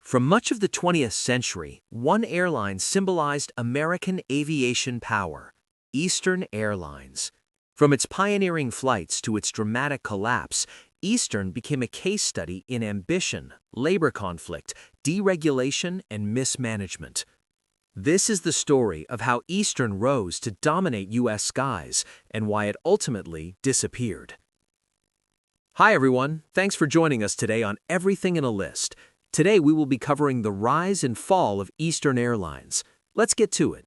For much of the 20th century, one airline symbolized American aviation power: Eastern Airlines. From its pioneering flights to its dramatic collapse, Eastern became a case study in ambition, labor conflict, deregulation, and mismanagement. This is the story of how Eastern rose to dominate U.S. skies and why it ultimately disappeared. Hi everyone, thanks for joining us today on Everything in a List. Today we will be covering the rise and fall of Eastern Airlines. Let's get to it.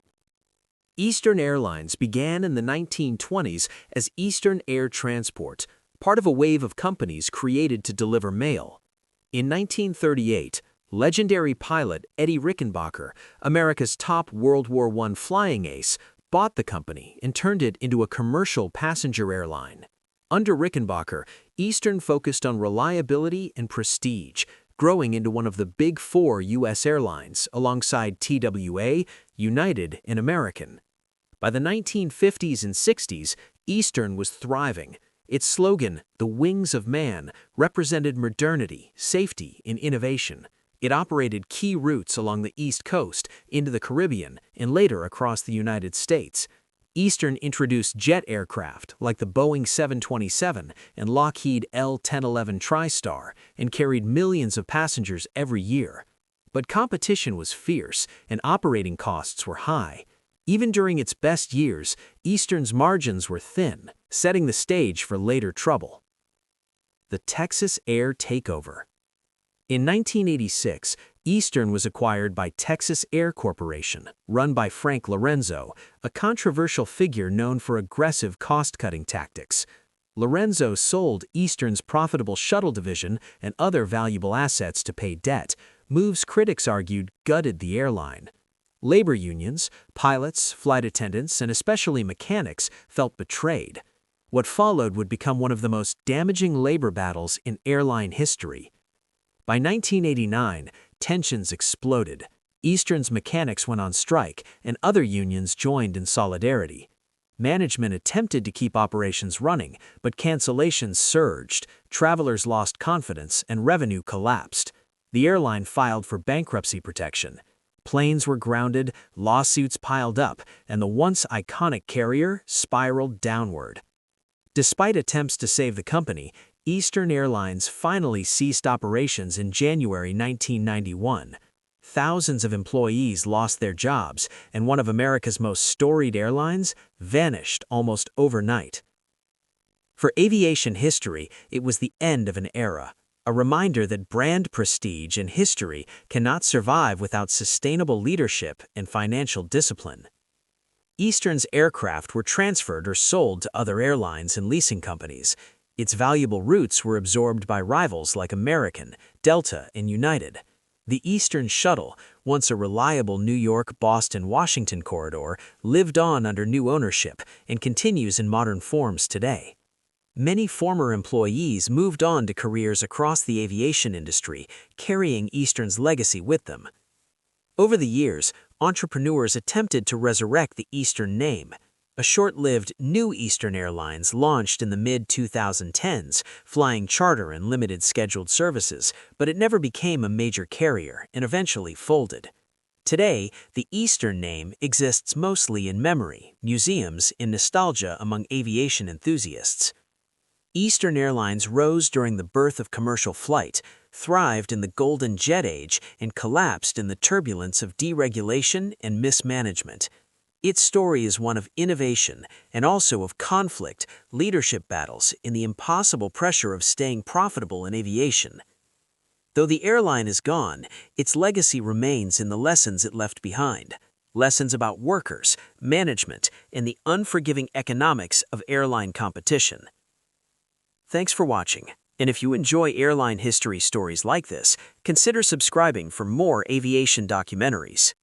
Eastern Airlines began in the 1920s as Eastern Air Transport, part of a wave of companies created to deliver mail. In 1938, legendary pilot Eddie Rickenbacker, America's top World War I flying ace, bought the company and turned it into a commercial passenger airline. Under Rickenbacker, Eastern focused on reliability and prestige, growing into one of the big four U.S. airlines alongside TWA, United, and American. By the 1950s and 60s, Eastern was thriving. Its slogan, "The Wings of Man," represented modernity, safety, and innovation. It operated key routes along the East Coast, into the Caribbean, and later across the United States. Eastern introduced jet aircraft like the Boeing 727 and Lockheed L-1011 TriStar and carried millions of passengers every year. But competition was fierce and operating costs were high. Even during its best years, Eastern's margins were thin, setting the stage for later trouble. The Texas Air Takeover. In 1986, Eastern was acquired by Texas Air Corporation, run by Frank Lorenzo, a controversial figure known for aggressive cost-cutting tactics. Lorenzo sold Eastern's profitable shuttle division and other valuable assets to pay debt, moves critics argued gutted the airline. Labor unions, pilots, flight attendants, and especially mechanics felt betrayed. What followed would become one of the most damaging labor battles in airline history. By 1989, tensions exploded. Eastern's mechanics went on strike, and other unions joined in solidarity. Management attempted to keep operations running, but cancellations surged, travelers lost confidence, and revenue collapsed. The airline filed for bankruptcy protection. Planes were grounded, lawsuits piled up, and the once iconic carrier spiraled downward. Despite attempts to save the company, Eastern Airlines finally ceased operations in January 1991. Thousands of employees lost their jobs, and one of America's most storied airlines vanished almost overnight. For aviation history, it was the end of an era, a reminder that brand prestige and history cannot survive without sustainable leadership and financial discipline. Eastern's aircraft were transferred or sold to other airlines and leasing companies. Its valuable routes were absorbed by rivals like American, Delta, and United. The Eastern Shuttle, once a reliable New York-Boston-Washington corridor, lived on under new ownership and continues in modern forms today. Many former employees moved on to careers across the aviation industry, carrying Eastern's legacy with them. Over the years, entrepreneurs attempted to resurrect the Eastern name. A short-lived new Eastern Airlines launched in the mid-2010s, flying charter and limited scheduled services, but it never became a major carrier and eventually folded. Today, the Eastern name exists mostly in memory, museums, and nostalgia among aviation enthusiasts. Eastern Airlines rose during the birth of commercial flight, thrived in the golden jet age, and collapsed in the turbulence of deregulation and mismanagement. Its story is one of innovation and also of conflict, leadership battles, and the impossible pressure of staying profitable in aviation. Though the airline is gone, its legacy remains in the lessons it left behind. Lessons about workers, management, and the unforgiving economics of airline competition. Thanks for watching, and if you enjoy airline history stories like this, consider subscribing for more aviation documentaries.